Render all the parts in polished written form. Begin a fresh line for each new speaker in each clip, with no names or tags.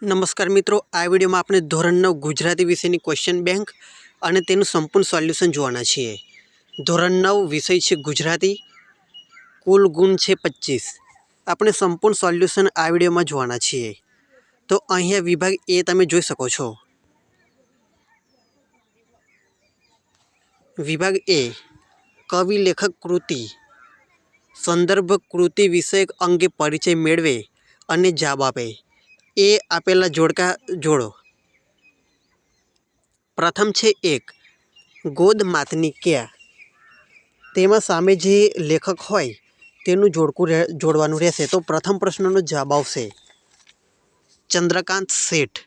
નમસ્કાર મિત્રો, આ વિડીયોમાં આપણે ધોરણ 9 ગુજરાતી વિષયની ક્વેશ્ચન બેંક અને તેનું સંપૂર્ણ સોલ્યુશન જોવાના છીએ। ધોરણ 9 વિષય છે ગુજરાતી, કુલ ગુણ છે 25। આપણે સંપૂર્ણ સોલ્યુશન આ વિડીયોમાં જોવાના છીએ। તો અહીંયા વિભાગ એ તમે જોઈ શકો છો। વિભાગ એ કવિ લેખક કૃતિ સંદર્ભ કૃતિ વિષયક અંગે પરિચય મેળવે અને જવાબ આપે। એ આપેલા જોડકા જોડો। પ્રથમ છે 1 ગોદ માતની ક્યા। તેમાં સામે જે લેખક હોય તેનું જોડકું જોડવાનું રહેશે। તો પ્રથમ પ્રશ્નનો જવાબ આવશે ચંદ્રકાંત શેઠ,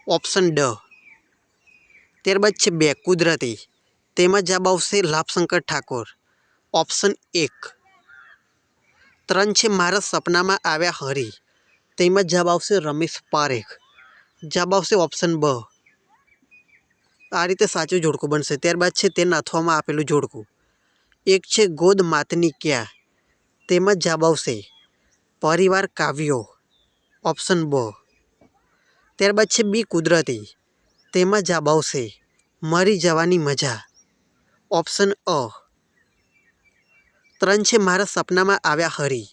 ઓપ્શન ડ। ત્યારબાદ છે 2 કુદરતી, તેમાં જવાબ આવશે લાભશંકર ઠાકોર, ઓપ્શન 1। 3 છે મારા સપનામાં આવ્યા હરી, તેમાં જવાબ આવશે રમેશ પારેખ, જવાબ આવશે ઓપ્શન બ। આ રીતે સાચું જોડકું બનશે। ત્યારબાદ છે તે નાથવામાં આપેલું જોડકું। 1 છે ગોદ માતની ક્યા, તેમાં જવાબ આવશે પરિવાર કાવ્યો, ઓપ્શન બ। ત્યારબાદ છે બી કુદરતી, તેમાં જવાબ આવશે મરી જવાની મજા, ઓપ્શન અ। 3 છે મારા સપનામાં આવ્યા હરી,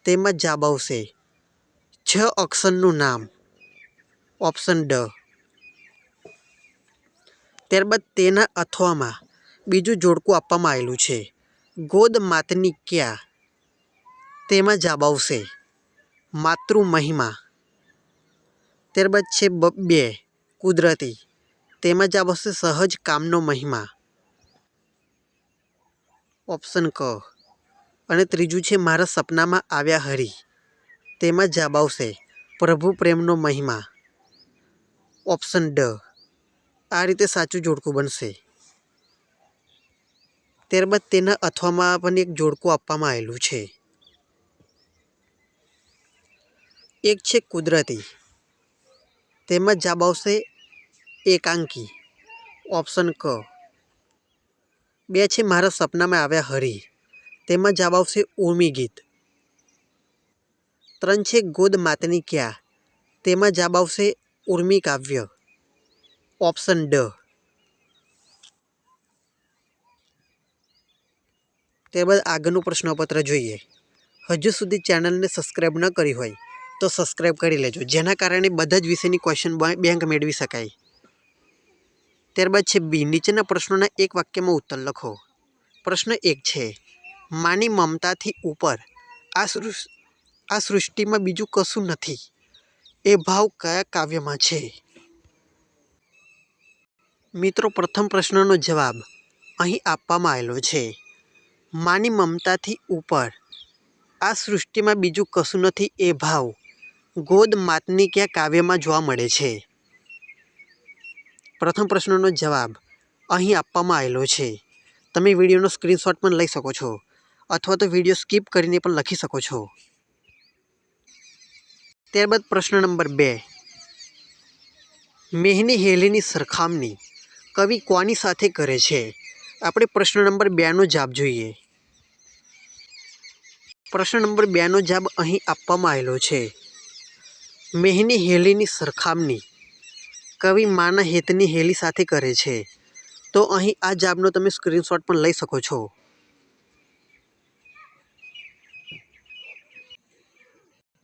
તેમાં જવાબ આવશે 6 અક્ષરનું નામ, ઓપ્શન ડ। ત્યારબાદ તેના અથવામાં બીજું જોડકું આપવામાં આવેલું છે ગોદ માતની ક્યા, તેમાં જવાબ આવશે માતૃ મહિમા। ત્યારબાદ છે 2 કુદરતી, તેમાં જવાબ આવશે સહજ કામનો મહિમા, ઓપ્શન ક। અને ત્રીજું છે મારા સપનામાં આવ્યા હરી, તેમાં જવાબ આવશે પ્રભુ પ્રેમનો મહિમા, ઓપ્શન ડ। આ રીતે સાચું જોડકું બનશે। ત્યારબાદ તેના અથવામાં પણ એક જોડકું આપવામાં આવેલું છે। 1 છે કુદરતી, તેમાં જવાબ આવશે એકાંકી, ઓપ્શન ક। 2 છે મારા સપનામાં આવ્યા હરી, તેમાં જવાબ આવશે ઉર્મી ગીત। 3 છે ગોદ માતની ક્યા, તેમાં જવાબ આવશે ઉર્મી કાવ્ય, ઓપ્શન ડ। ત્યારબાદ આગળનું પ્રશ્નપત્ર જોઈએ। હજુ સુધી ચેનલને સબસ્ક્રાઈબ ન કરી હોય તો સબસ્ક્રાઈબ કરી લેજો, જેના કારણે બધા જ વિષયની ક્વેશ્ચન બેંક મેળવી શકાય। ત્યારબાદ છે બી, નીચેના પ્રશ્નોના એક વાક્યમાં ઉત્તર લખો। પ્રશ્ન 1 છે માની મમતાથી ઉપર આ સૃષ્ટિમાં બીજું કશું નથી, એ ભાવ કયા કાવ્યમાં છે? મિત્રો, પ્રથમ પ્રશ્નનો જવાબ અહીં આપવામાં આવેલો છે માની મમતાથી ઉપર આ સૃષ્ટિમાં બીજું કશું નથી, એ ભાવ ગોદ માતની ક્યા કાવ્યમાં જોવા મળે છે। પ્રથમ પ્રશ્નનો જવાબ અહીં આપવામાં આવેલો છે। તમે વિડીયોનો સ્ક્રીનશોટ પણ લઈ શકો છો, અથવા તો વિડીયો સ્કીપ કરીને પણ લખી શકો છો। ત્યારબાદ પ્રશ્ન નંબર 2 મેહની હેલીની સરખામણી કવિ કોની સાથે કરે છે? આપણે પ્રશ્ન નંબર 2 નો જવાબ જોઈએ। પ્રશ્ન નંબર 2 નો જવાબ અહીં આપવામાં આવેલો છે મેહની હેલીની સરખામણી કવિ માના હેતની હેલી સાથે કરે છે। તો અહીં આ જવાબનો તમે સ્ક્રીનશોટ પણ લઈ શકો છો।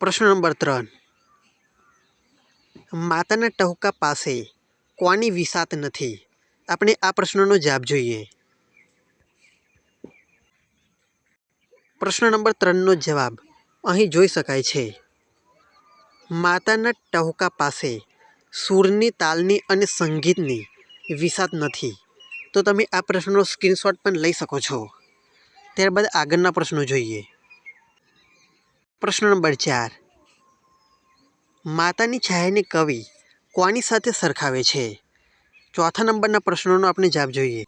પ્રશ્ન નંબર 3 માતાના ટહુકા પાસે કોની વિસાત નથી? આપણે આ પ્રશ્નનો જવાબ જોઈએ। પ્રશ્ન નંબર 3 નો જવાબ અહીં જોઈ શકાય છે માતાના ટહુકા પાસે સૂરની, તાલની અને સંગીતની વિસાત નથી। તો તમે આ પ્રશ્નનો સ્ક્રીનશોટ પણ લઈ શકો છો। ત્યારબાદ આગળના પ્રશ્નો જોઈએ। પ્રશ્ન નંબર 4 માતાની છાયાને કવિ કોની સાથે સરખાવે છે? ચોથા નંબરના પ્રશ્નનો આપણે જવાબ જોઈએ।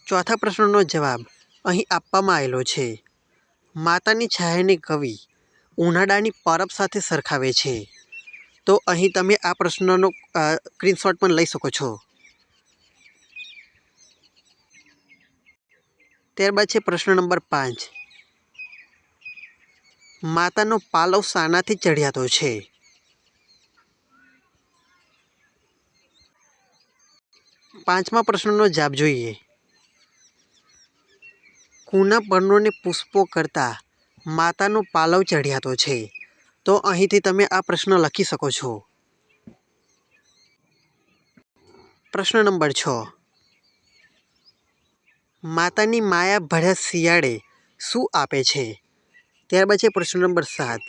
ચોથા પ્રશ્નનો જવાબ અહીં આપવામાં આવેલો છે માતાની છાયાને કવિ ઉનાળાની પરબ સાથે સરખાવે છે। તો અહીં તમે આ પ્રશ્નનો સ્ક્રીનશોટ પણ લઈ શકો છો। ત્યારબાદ છે પ્રશ્ન નંબર 5 માતાનો પાલવ શાનાથી ચઢિયાતો છે? પાંચમા પ્રશ્નનો જવાબ જોઈએ. કુના પર્ણોને પુષ્પો કરતા માતાનો પાલવ ચઢિયાતો છે? તો અહીંથી તમે આ પ્રશ્ન લખી શકો છો. પ્રશ્ન નંબર 6. માતાની માયા ભર્યા શિયાળે શું આપે છે? ત્યારબાદ છે પ્રશ્ન નંબર 7.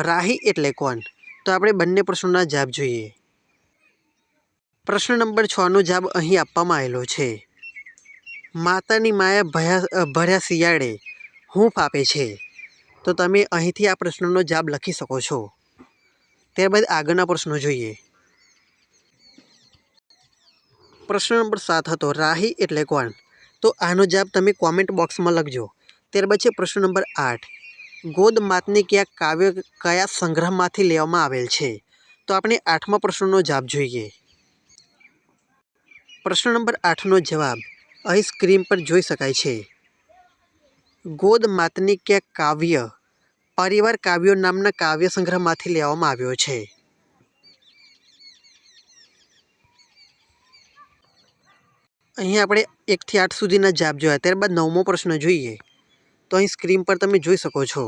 રાહી એટલે કોણ? તો આપણે બંને પ્રશ્નોના જવાબ જોઈએ. પ્રશ્ન નંબર 6નો જવાબ અહીં આપવામાં આવેલો છે. માતાની માયા ભર્યા શિયાળે હૂંફ આપે છે. તો તમે અહીંથી આ પ્રશ્નનો જવાબ લખી શકો છો. ત્યારબાદ આગળના પ્રશ્નો જોઈએ. પ્રશ્ન નંબર 7 હતો રાહી એટલે કોણ? તો આનો જવાબ તમે કોમેન્ટ બોક્સમાં લખજો. ત્યારબાદ છે પ્રશ્ન નંબર 8. ગોદ માતની કયા સંગ્રહમાંથી લેવામાં આવેલ છે? તો આપણે 8મા પ્રશ્નનો જવાબ જોઈએ. પ્રશ્ન નંબર 8નો જવાબ અહીં સ્ક્રીન પર જોઈ શકાય છે. ગોદ માતની કાવ્ય પરિવાર કાવ્યો નામના કાવ્ય સંગ્રહમાંથી લેવામાં આવ્યો છે. અહીં આપણે 1 થી 8 સુધીના જવાબ જોયા. ત્યારબાદ 9મો પ્રશ્ન જોઈએ. તો અહીં સ્ક્રીન પર તમે જોઈ શકો છો.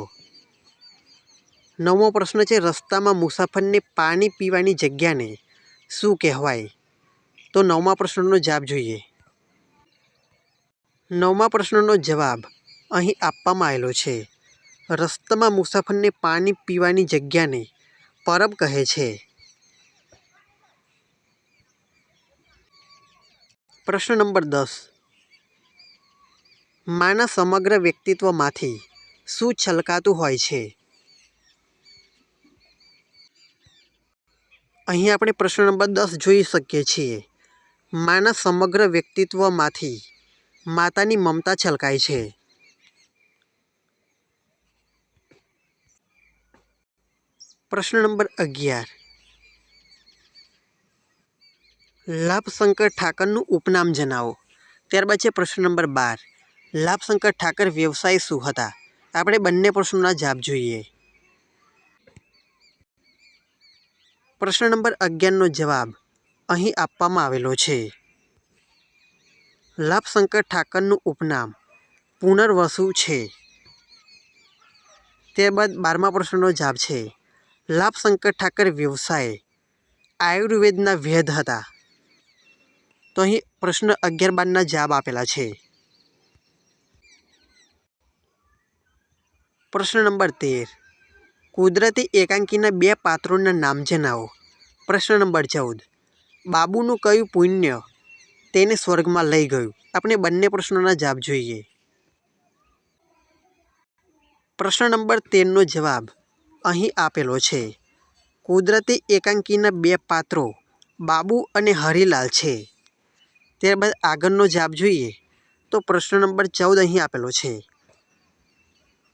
9મો પ્રશ્ન છે રસ્તામાં મુસાફરને પાણી પીવાની જગ્યાને શું કહેવાય? તો 9મા પ્રશ્નનો જવાબ જોઈએ. 9મા પ્રશ્નનો જવાબ અહીં આપવામાં આવેલો છે. રસ્તામાં મુસાફરને પાણી પીવાની જગ્યાને પરબ કહે છે. પ્રશ્ન નંબર 10. માના સમગ્ર વ્યક્તિત્વમાંથી શું છલકાતું હોય છે? અહીં આપણે પ્રશ્ન નંબર 10 જોઈ શકીએ છીએ. માના સમગ્ર વ્યક્તિત્વમાંથી માતાની મમતા છલકાય છે. પ્રશ્ન નંબર 11. લાભશંકર ઠાકરનું ઉપનામ જણાવો. ત્યારબાદ છે પ્રશ્ન નંબર 12. લાભશંકર ઠાકર વ્યવસાય શું હતા? આપણે બંને પ્રશ્નોના જવાબ જોઈએ. પ્રશ્ન નંબર 11નો જવાબ અહીં આપવામાં આવેલો છે. લાભશંકર ઠાકરનું ઉપનામ પુનર્વસુ છે. ત્યારબાદ 12મા પ્રશ્નનો જવાબ છે. લાભશંકર ઠાકર વ્યવસાય આયુર્વેદના વૈદ્ય હતા. તો અહીં પ્રશ્ન 11, 12ના જવાબ આપેલા છે. પ્રશ્ન નંબર 13. કુદરતી એકાંકીના 2 પાત્રોના નામ જણાવો. પ્રશ્ન નંબર 14. બાબુનું કયું પુણ્ય તેને સ્વર્ગમાં લઈ ગયું? આપણે બંને પ્રશ્નોના જવાબ જોઈએ. પ્રશ્ન નંબર 13નો જવાબ અહીં આપેલો છે. કુદરતી એકાંકીના 2 પાત્રો બાબુ અને હરિલાલ છે. ત્યારબાદ આગળનો જવાબ જોઈએ તો પ્રશ્ન નંબર 14 અહીં આપેલો છે.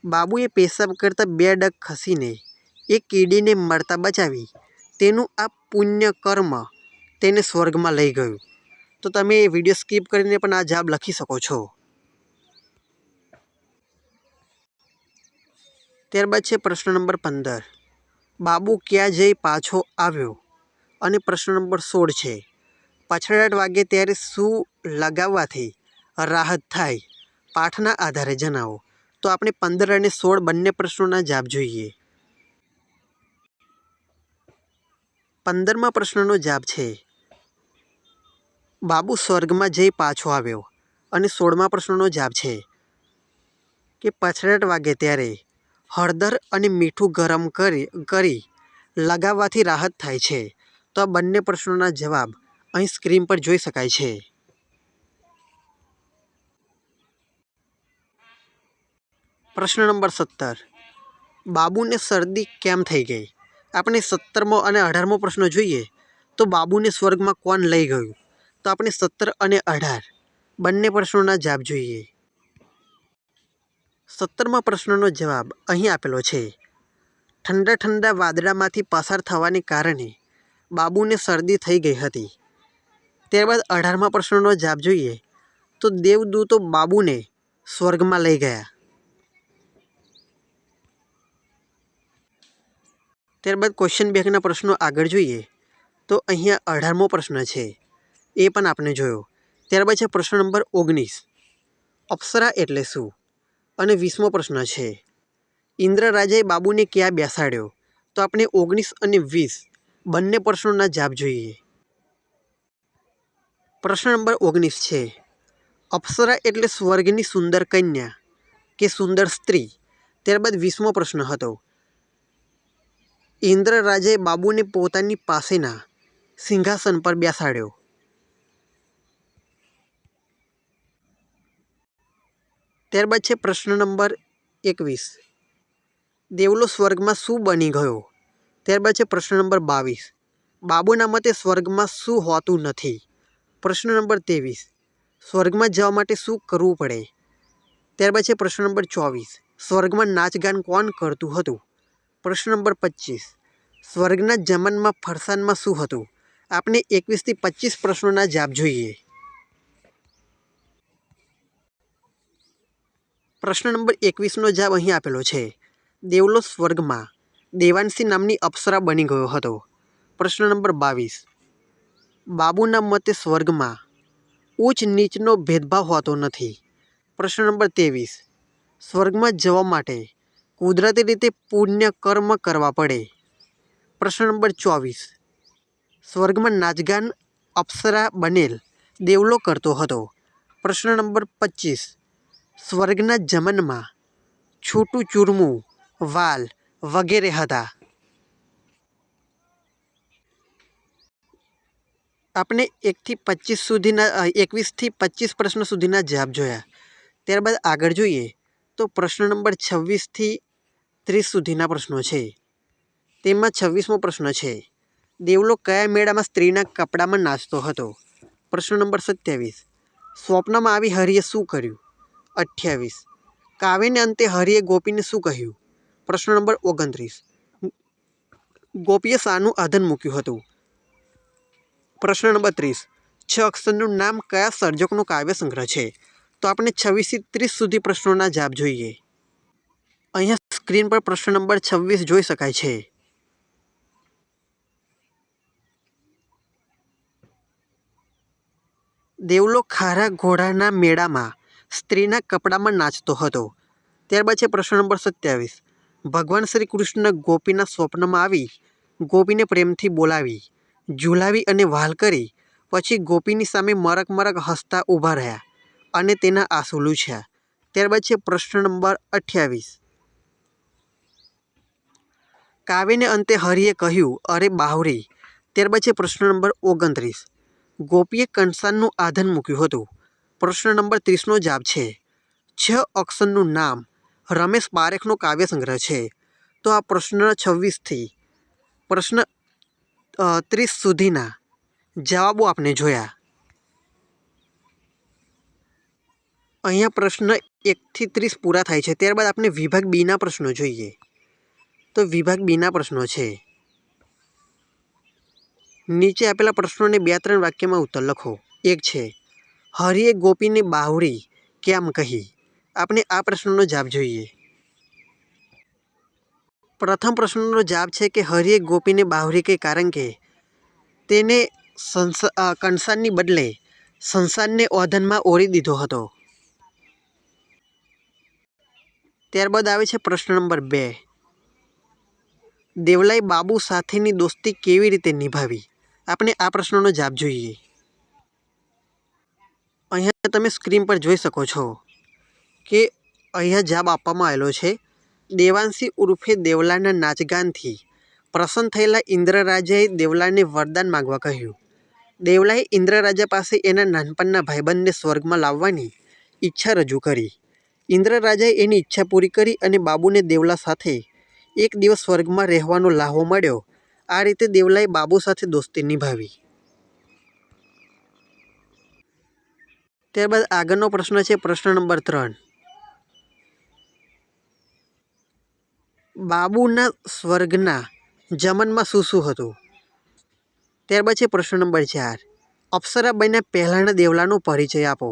બાબુએ પેશાબ કરતા 2 ડગ ખસીને એક કીડીને મરતા બચાવી. તેનું આ પુણ્ય કર્મ તેને સ્વર્ગમાં લઈ ગયું. તો તમે વિડીયો સ્કીપ કરીને પણ આ જવાબ લખી શકો છો. ત્યારબાદ છે પ્રશ્ન નંબર 15. બાબુ ક્યાં જઈ પાછો આવ્યો? અને પ્રશ્ન નંબર 16 છે. પછડાટ વાગે ત્યારે શું લગાવવાથી રાહત થાય? પાઠના આધારે જણાવો. તો આપણે 15 અને 16 બંને પ્રશ્નોના જવાબ જોઈએ. 15મા પ્રશ્નનો જવાબ છે બાબુ સ્વર્ગમાં જઈ પાછો આવ્યો. અને 16મા પ્રશ્નનો જવાબ છે કે પછડાટ વાગે ત્યારે હળદર અને મીઠું ગરમ કરી લગાવવાથી રાહત થાય છે. તો આ બંને પ્રશ્નોના જવાબ અહીં સ્ક્રીન પર જોઈ શકાય છે. પ્રશ્ન નંબર 17. બાબુને શરદી કેમ થઈ ગઈ? આપણે 17મો અને 18મો પ્રશ્ન જોઈએ તો બાબુને સ્વર્ગમાં કોણ લઈ ગયું? તો આપણે 17 અને 18 બંને પ્રશ્નોના જવાબ જોઈએ. 17મા પ્રશ્નનો જવાબ અહીં આપેલો છે. ઠંડા ઠંડા વાદળામાંથી પસાર થવાને કારણે બાબુને શરદી થઈ ગઈ હતી. ત્યારબાદ 18મા પ્રશ્નનો જવાબ જોઈએ તો દેવદૂતો બાબુને સ્વર્ગમાં લઈ ગયા. ત્યારબાદ ક્વેશ્ચન બેંકના પ્રશ્નો આગળ જોઈએ તો અહીંયા 18મો પ્રશ્ન છે એ પણ આપણે જોયો ત્યારબાદ છે પ્રશ્ન નંબર 19, અપ્સરા એટલે શું? અને 20મો પ્રશ્ન છે, ઇન્દ્ર રાજાએ બાબુને ક્યાં બેસાડ્યો? તો આપણે 19 અને 20 બંને પ્રશ્નોના જવાબ જોઈએ. પ્રશ્ન નંબર 19 છે, અપ્સરા એટલે સ્વર્ગની સુંદર કન્યા કે સુંદર સ્ત્રી. ત્યારબાદ 20મો પ્રશ્ન હતો, ઇન્દ્ર રાજાએ બાબુને પોતાની પાસેના સિંહાસન પર બેસાડ્યો. ત્યારબાદ છે પ્રશ્ન નંબર 21, દેવલો સ્વર્ગમાં શું બની ગયો? ત્યારબાદ છે પ્રશ્ન નંબર 22, બાબુના મતે સ્વર્ગમાં શું હોતું નથી? પ્રશ્ન નંબર 23, સ્વર્ગમાં જવા માટે શું કરવું પડે? ત્યારબાદ છે પ્રશ્ન નંબર 24, સ્વર્ગમાં નાચગાન કોણ કરતું હતું? પ્રશ્ન નંબર 25, સ્વર્ગના જમનમાં ફરસાણમાં શું હતું? આપણે 21 થી 25 પ્રશ્નોના જવાબ જોઈએ. પ્રશ્ન નંબર 21નો જવાબ અહીં આપેલો છે, દેવલો સ્વર્ગમાં દેવાંશી નામની અપ્સરા બની ગયો હતો. પ્રશ્ન નંબર 22, બાબુના મતે સ્વર્ગમાં ઉચ્ચ નીચનો ભેદભાવ હોતો નથી. પ્રશ્ન નંબર 23, સ્વર્ગમાં જવા માટે કુદરતી રીતે પુણ્ય કર્મ કરવા પડે. પ્રશ્ન નંબર 24, સ્વર્ગમાં નાચગાન અપ્સરા બનેલ દેવલો કરતો હતો. પ્રશ્ન નંબર 25, સ્વર્ગના જમનમાં છૂટું ચૂરમું, વાલ વગેરે હતા. આપણે 21 થી 25 પ્રશ્ન સુધીના જવાબ જોયા. ત્યારબાદ આગળ જોઈએ તો પ્રશ્ન નંબર 26 થી 30 સુધીના પ્રશ્નો છે. તેમાં 26મો પ્રશ્ન છે, દેવલો કયા મેળામાં સ્ત્રીના કપડામાં નાચતો હતો? પ્રશ્ન નંબર 27, સ્વપ્નમાં આવી હરિએ શું કર્યું? 28, કાવ્યને અંતે હરિએ ગોપીને શું કહ્યું? પ્રશ્ન નંબર 29, ગોપીએ શાનું આધન મૂક્યું હતું? પ્રશ્ન નંબર 30, 6 અક્ષરનું નામ કયા સર્જકનો કાવ્ય સંગ્રહ છે? તો આપણે 26 થી 30 સુધી પ્રશ્નોના જવાબ જોઈએ. અહીંયા સ્ક્રીન પર પ્રશ્ન નંબર 26 જોઈ શકાય છે. દેવલો ખારા ઘોડાના મેળામાં સ્ત્રીના કપડામાં નાચતો હતો. ત્યારબાદ છે પ્રશ્ન નંબર 27, ભગવાન શ્રી કૃષ્ણ ગોપીના સ્વપ્નમાં આવી ગોપીને પ્રેમથી બોલાવી, ઝૂલાવી અને વહાલ કરી પછી ગોપીની સામે મરક મરક હસતા ઊભા રહ્યા અને તેના આંસુ લૂછ્યા. ત્યારબાદ છે પ્રશ્ન નંબર 28, કાવ્યને અંતે હરિએ કહ્યું, અરે બાવરી. ત્યારબાદ છે પ્રશ્ન નંબર 29, ગોપીએ કંસાનનું આધન મૂક્યું હતું. પ્રશ્ન નંબર 30નો જવાબ છે, 6 અક્ષરનું નામ રમેશ પારેખનો કાવ્ય સંગ્રહ છે. તો આ પ્રશ્ન 26 થી પ્રશ્ન 30 સુધીના જવાબો આપણે જોયા. અહીંયા પ્રશ્ન 1 થી 30 પૂરા થાય છે. ત્યારબાદ આપણે વિભાગ બીના પ્રશ્નો જોઈએ. તો વિભાગ બીના પ્રશ્નો છે, નીચે આપેલા પ્રશ્નોને 2-3 વાક્યમાં ઉત્તર લખો. એક છે, હરિએ ગોપીને બાવરી કેમ કહી? આપણે આ પ્રશ્નનો જવાબ જોઈએ. પ્રથમ પ્રશ્નનો જવાબ છે કે હરિએ ગોપીને બાવરી કહી કારણ કે તેને કંસાનની બદલે સંસારને ઓધનમાં ઓરી દીધો હતો. ત્યારબાદ આવે છે પ્રશ્ન નંબર 2, દેવલાએ બાબુ સાથેની દોસ્તી કેવી રીતે નિભાવી? આપણે આ પ્રશ્નનો જવાબ જોઈએ. અહીંયા તમે સ્ક્રીન પર જોઈ શકો છો કે અહીંયા જવાબ આપવામાં આવેલો છે, દેવાંશી ઉર્ફે દેવલાના નાચગાનથી પ્રસન્ન થયેલા ઇન્દ્ર રાજાએ દેવલાને વરદાન માંગવા કહ્યું. દેવલાએ ઇન્દ્ર રાજા પાસે એના નાનપણના ભાઈબંધને સ્વર્ગમાં લાવવાની ઈચ્છા રજૂ કરી. ઇન્દ્ર રાજાએ એની ઈચ્છા પૂરી કરી અને બાબુને દેવલા સાથે એક દિવસ સ્વર્ગમાં રહેવાનો લાહવો મળ્યો. આ રીતે દેવલાએ બાબુ સાથે દોસ્તી નિભાવી. ત્યારબાદ આગળનો પ્રશ્ન છે પ્રશ્ન નંબર 3, બાબુના સ્વર્ગના જમનમાં શું શું હતું? ત્યારબાદ છે પ્રશ્ન નંબર 4, અપ્સરા બન્યા પહેલાંના દેવલાનો પરિચય આપો.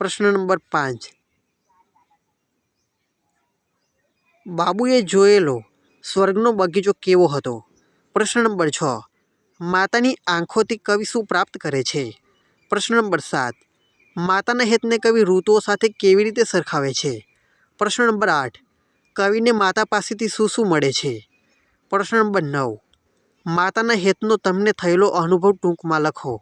પ્રશ્ન નંબર 5, બાબુએ જોયેલો સ્વર્ગનો બગીચો કેવો હતો? પ્રશ્ન નંબર 6, માતાની આંખોથી કવિ શું પ્રાપ્ત કરે છે? પ્રશ્ન નંબર 7. માતાના હેતને કવિ ઋતુઓ સાથે કેવી રીતે સરખાવે છે? પ્રશ્ન નંબર 8. કવિને માતા પાસેથી શું શું મળે છે? પ્રશ્ન નંબર 9. માતાના હેતનો તમને થયેલો અનુભવ ટૂંકમાં લખો.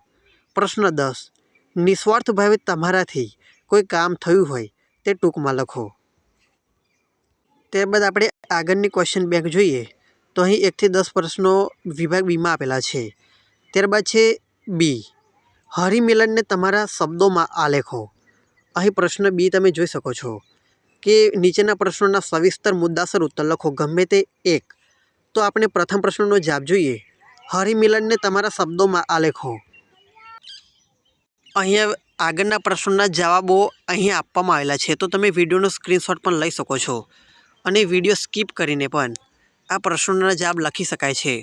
પ્રશ્ન 10. નિસ્વાર્થ ભાવે તમારાથી કોઈ કામ થયું હોય તે ટૂંકમાં લખો. ત્યારબાદ આપણે આગળની ક્વેશ્ચન બેંક જોઈએ તો અહીં 1 થી 10 પ્રશ્નો વિભાગ બીમાં આપેલા છે. ત્યારબાદ છે બી. હરિમિલનને તમારા શબ્દોમાં આલેખો. અહીં પ્રશ્ન બી તમે જોઈ શકો છો કે નીચેના પ્રશ્નોના સવિસ્તર મુદ્દાસર ઉત્તર લખો, ગમે તે એક. તો આપણે પ્રથમ પ્રશ્નનો જવાબ જોઈએ. હરિમિલનને તમારા શબ્દોમાં આલેખો. અહીંયા આગળના પ્રશ્નોના જવાબો અહીં આપવામાં આવેલા છે, તો તમે વિડીયોનો સ્ક્રીનશોટ પણ લઈ શકો છો અને વિડીયો સ્કીપ કરીને પણ આ પ્રશ્નોના જવાબ લખી શકાય છે.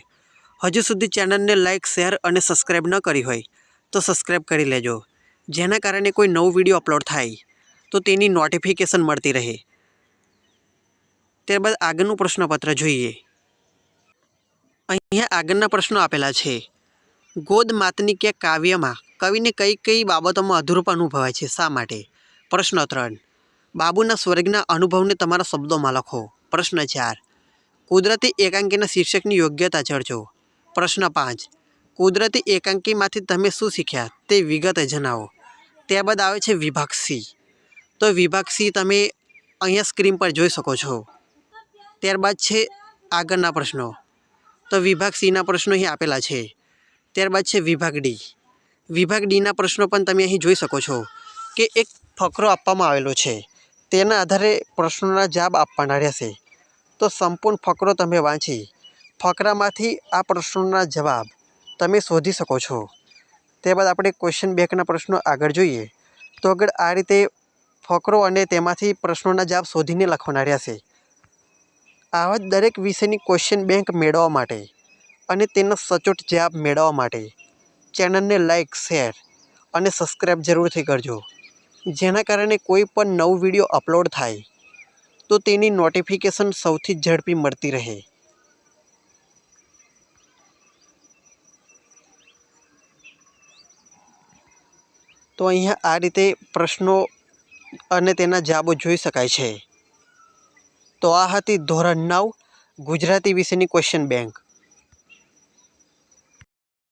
હજુ સુધી ચેનલને લાઇક, શેર અને સબસ્ક્રાઈબ ન કરી હોય તો સબસ્ક્રાઈબ કરી લેજો, જેના કારણે કોઈ નવો વિડીયો અપલોડ થાય તો તેની નોટિફિકેશન મળતી રહે. ત્યારબાદ આગળનું પ્રશ્નપત્ર જોઈએ. અહીંયા આગળના પ્રશ્નો આપેલા છે. ગોદ માતની કે કાવ્યમાં કવિને કઈ કઈ બાબતોમાં અધૂરપ અનુભવાય છે, શા માટે? પ્રશ્ન 3. બાબુના સ્વર્ગના અનુભવને તમારા શબ્દોમાં લખો. પ્રશ્ન 4. કુદરતી એકાંકીના શીર્ષકની યોગ્યતા ચર્ચો. પ્રશ્ન 5. કુદરતી એકાંકીમાંથી તમે શું શીખ્યા તે વિગતે જણાવો. ત્યારબાદ આવે છે વિભાગ સી. તો વિભાગ સી તમે અહીંયા સ્ક્રીન પર જોઈ શકો છો. ત્યારબાદ છે આગળના પ્રશ્નો. તો વિભાગ સીના પ્રશ્નો અહીં આપેલા છે. ત્યારબાદ છે વિભાગ ડી. વિભાગ ડીના પ્રશ્નો પણ તમે અહીં જોઈ શકો છો કે એક ફકરો આપવામાં આવેલો છે, તેના આધારે પ્રશ્નોના જવાબ આપવાના રહેશે. તો સંપૂર્ણ ફકરો તમે વાંચી ફકરામાંથી આ પ્રશ્નોના જવાબ તમે શોધી શકો છો. ત્યારબાદ આપણે ક્વેશ્ચન બેંકના પ્રશ્નો આગળ જોઈએ તો આગળ આ રીતે ફકરો અને તેમાંથી પ્રશ્નોના જવાબ શોધીને લખવાના રહેશે. આવા જ દરેક વિષયની ક્વેશ્ચન બેંક મેળવવા માટે અને તેનો સચોટ જવાબ મેળવવા માટે ચેનલને લાઇક, શેર અને સબસ્ક્રાઈબ જરૂરથી કરજો, જેના કારણે કોઈ પણ નવું વિડીયો અપલોડ થાય તો તેની નોટિફિકેશન સૌથી ઝડપી મળતી રહે. તો અહીંયા આ રીતે પ્રશ્નો અને તેના જવાબો જોઈ શકાય છે. તો આ હતી ધોરણ 9 ગુજરાતી વિષયની ક્વેશ્ચન બેંક.